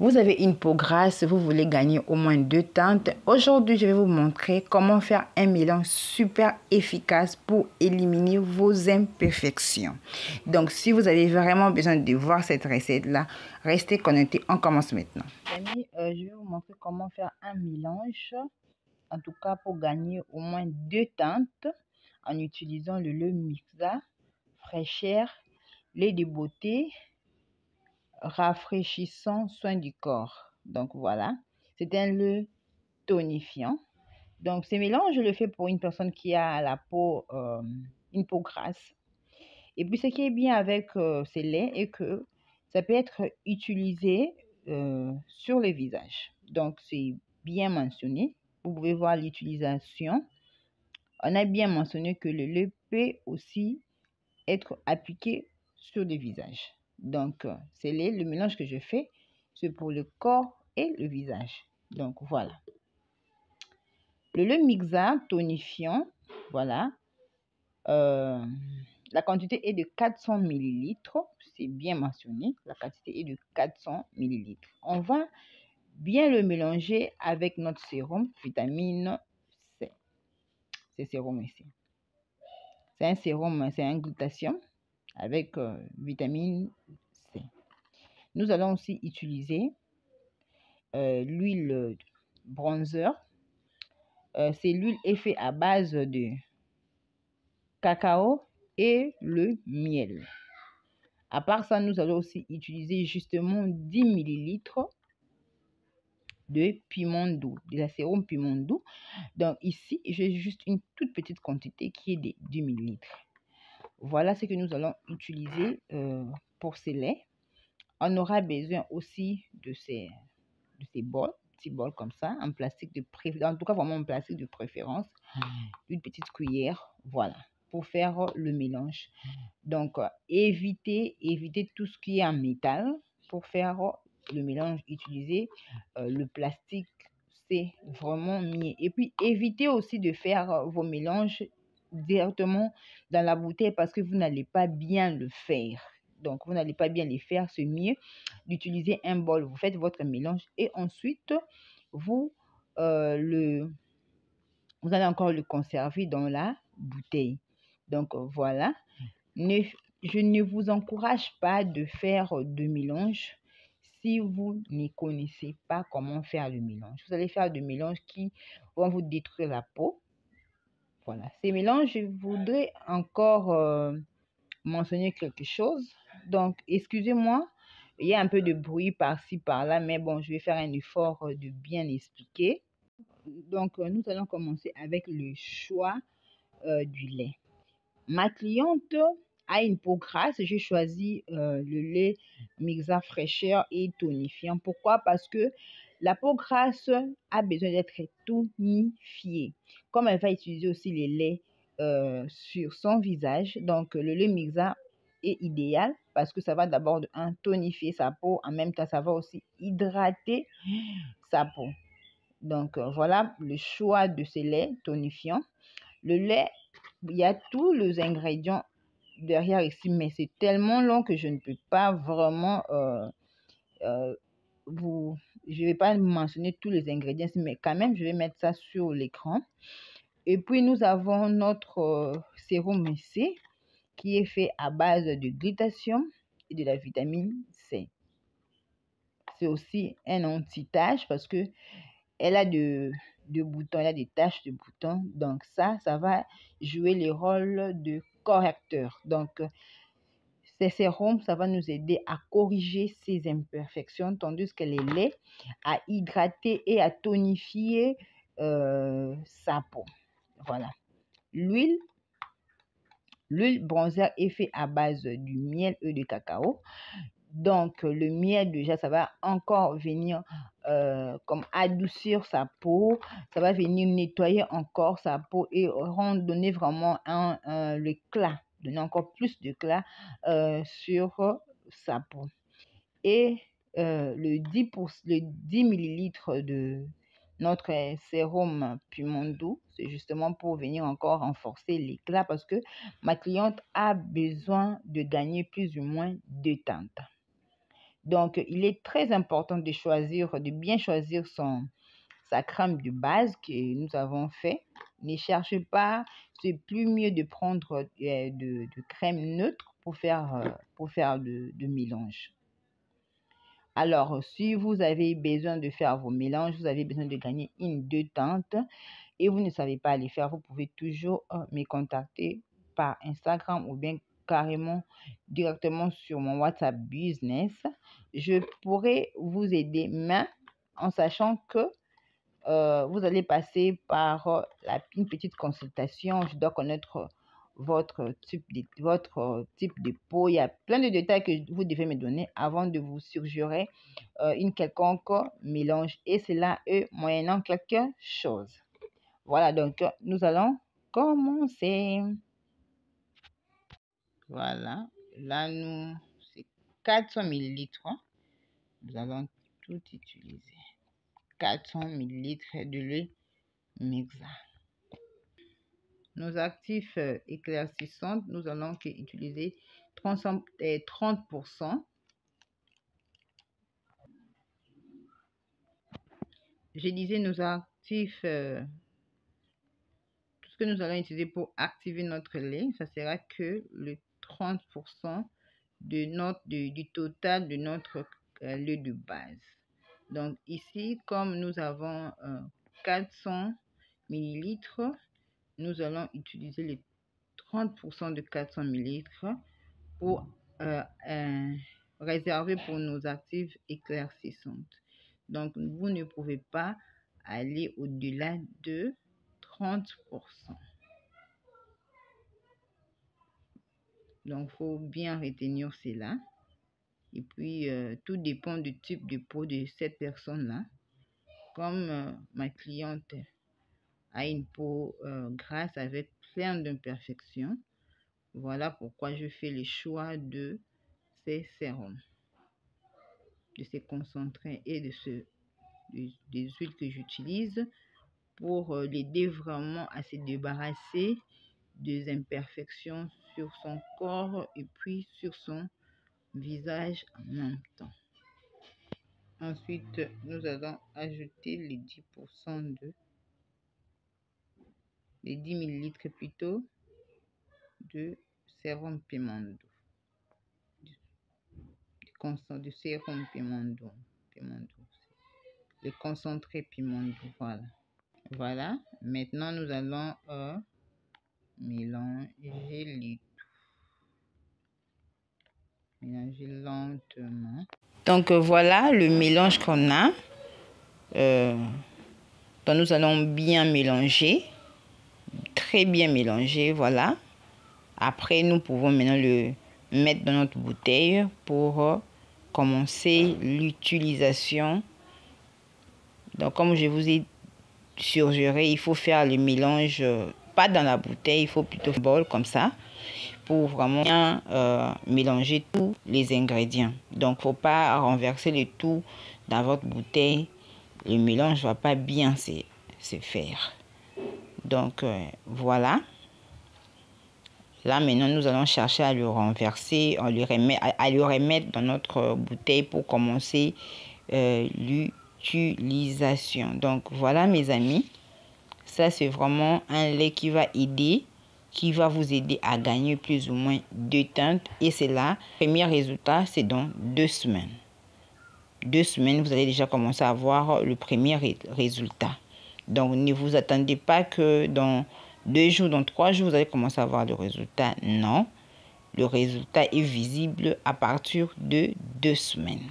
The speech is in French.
Vous avez une peau grasse, vous voulez gagner au moins 2 teintes. Aujourd'hui, je vais vous montrer comment faire un mélange super efficace pour éliminer vos imperfections. Donc, si vous avez vraiment besoin de voir cette recette-là, restez connectés. On commence maintenant. Amis, je vais vous montrer comment faire un mélange, en tout cas pour gagner au moins 2 teintes en utilisant le lait Mixa, fraîcheur, lait de beauté, rafraîchissant soin du corps. Donc voilà, c'est un lait tonifiant. Donc ce mélange, je le fais pour une personne qui a la peau, une peau grasse. Et puis ce qui est bien avec ces laits est que ça peut être utilisé sur le visage. Donc c'est bien mentionné. Vous pouvez voir l'utilisation. On a bien mentionné que le lait peut aussi être appliqué sur le visage. Donc, c'est le mélange que je fais, c'est pour le corps et le visage. Donc, voilà. Le lait Mixa tonifiant, voilà. La quantité est de 400 ml. C'est bien mentionné. La quantité est de 400 ml. On va bien le mélanger avec notre sérum vitamine C. C'est sérum ici. C'est un sérum, c'est un glutathion avec vitamine C. Nous allons aussi utiliser l'huile bronzer. C'est l'huile est faite à base de cacao et le miel. À part ça, nous allons aussi utiliser justement 10 ml de piment doux, de la sérum piment doux. Donc ici, j'ai juste une toute petite quantité qui est de 10 ml. Voilà ce que nous allons utiliser pour ces laits. On aura besoin aussi de ces bols, petits bols comme ça, en plastique de préférence, en tout cas vraiment en plastique de préférence, une petite cuillère, voilà, pour faire le mélange. Donc, évitez tout ce qui est en métal pour faire le mélange. Utilisez le plastique, c'est vraiment mieux. Et puis, évitez aussi de faire vos mélanges directement dans la bouteille parce que vous n'allez pas bien le faire. Donc, vous n'allez pas bien les faire, c'est mieux d'utiliser un bol. Vous faites votre mélange et ensuite, vous allez encore le conserver dans la bouteille. Donc, voilà. Je ne vous encourage pas de faire de mélange si vous ne connaissez pas comment faire le mélange. Vous allez faire des mélanges qui vont vous détruire la peau. Voilà. Ces mélanges, je voudrais encore mentionner quelque chose. Donc, excusez-moi, il y a un peu de bruit par-ci, par-là, mais bon, je vais faire un effort de bien expliquer. Donc, nous allons commencer avec le choix du lait. Ma cliente a une peau grasse. J'ai choisi le lait Mixa fraîcheur et tonifiant. Pourquoi? Parce que la peau grasse a besoin d'être tonifiée. Comme elle va utiliser aussi les laits sur son visage, donc le lait Mixa est idéal parce que ça va d'abord tonifier sa peau. En même temps, ça va aussi hydrater sa peau. Donc, voilà le choix de ces laits tonifiants. Le lait, il y a tous les ingrédients derrière ici, mais c'est tellement long que je ne peux pas vraiment je ne vais pas mentionner tous les ingrédients, mais quand même, je vais mettre ça sur l'écran. Et puis, nous avons notre sérum C qui est fait à base de glutathion et de la vitamine C. C'est aussi un anti-tache parce que elle a de boutons, elle a des taches de boutons. Donc ça va jouer le rôle de correcteur. Donc ces sérums, ça va nous aider à corriger ces imperfections, tandis que les laits à hydrater et à tonifier sa peau. Voilà. L'huile bronzer est fait à base du miel et de cacao. Donc, le miel, déjà, ça va encore venir comme adoucir sa peau. Ça va venir nettoyer encore sa peau et donner vraiment l'éclat, donner encore plus d'éclat sur sa peau. Et le 10 ml de notre sérum piment doux, c'est justement pour venir encore renforcer l'éclat parce que ma cliente a besoin de gagner plus ou moins 2 teintes. Donc, il est très important de bien choisir sa crème de base que nous avons fait. Ne cherchez pas, c'est plus mieux de prendre de crème neutre pour faire de mélange. Alors, si vous avez besoin de faire vos mélanges, vous avez besoin de gagner 1-2 teintes et vous ne savez pas les faire, vous pouvez toujours me contacter par Instagram ou bien carrément directement sur mon WhatsApp Business. Je pourrais vous aider, mais en sachant que vous allez passer par une petite consultation. Je dois connaître votre type de peau. Il y a plein de détails que vous devez me donner avant de vous suggérer une quelconque mélange. Et cela est moyennant quelque chose. Voilà, donc nous allons commencer. Voilà, là c'est 400 ml. Nous allons tout utiliser. 400 ml de l'huile Mixa. Nos actifs éclaircissantes, nous allons utiliser 30%. Je disais nos actifs, tout ce que nous allons utiliser pour activer notre lait, ça sera que le 30% du total de notre lait de base. Donc ici, comme nous avons 400 ml, nous allons utiliser les 30% de 400 ml pour réserver pour nos actifs éclaircissantes. Donc, vous ne pouvez pas aller au-delà de 30%. Donc, il faut bien retenir cela. Et puis, tout dépend du type de peau de cette personne-là. Comme ma cliente a une peau grasse avec plein d'imperfections, voilà pourquoi je fais le choix de ces sérums, de ces concentrés et des huiles que j'utilise pour l'aider vraiment à se débarrasser des imperfections sur son corps et puis sur son visage en même temps. Ensuite, nous allons ajouter les 10% les 10 ml plutôt de sérum piment doux. De sérum piment doux. Le concentré piment doux, voilà. Maintenant, nous allons mélanger lentement. Donc, voilà le mélange qu'on a. Donc, nous allons bien mélanger. Très bien mélanger, voilà. Après, nous pouvons maintenant le mettre dans notre bouteille pour commencer l'utilisation. Donc, comme je vous ai suggéré, il faut faire le mélange, pas dans la bouteille, il faut plutôt un bol comme ça, pour vraiment bien mélanger tous les ingrédients. Donc, il ne faut pas renverser le tout dans votre bouteille. Le mélange ne va pas bien se faire. Donc, voilà. Là, maintenant, nous allons chercher à le renverser, à le remettre dans notre bouteille pour commencer l'utilisation. Donc, voilà, mes amis. Ça, c'est vraiment un lait qui va vous aider à gagner plus ou moins 2 teintes. Et c'est là, le premier résultat, c'est dans 2 semaines. 2 semaines, vous allez déjà commencer à voir le premier résultat. Donc, ne vous attendez pas que dans 2 jours, dans 3 jours, vous allez commencer à voir le résultat. Non, le résultat est visible à partir de 2 semaines.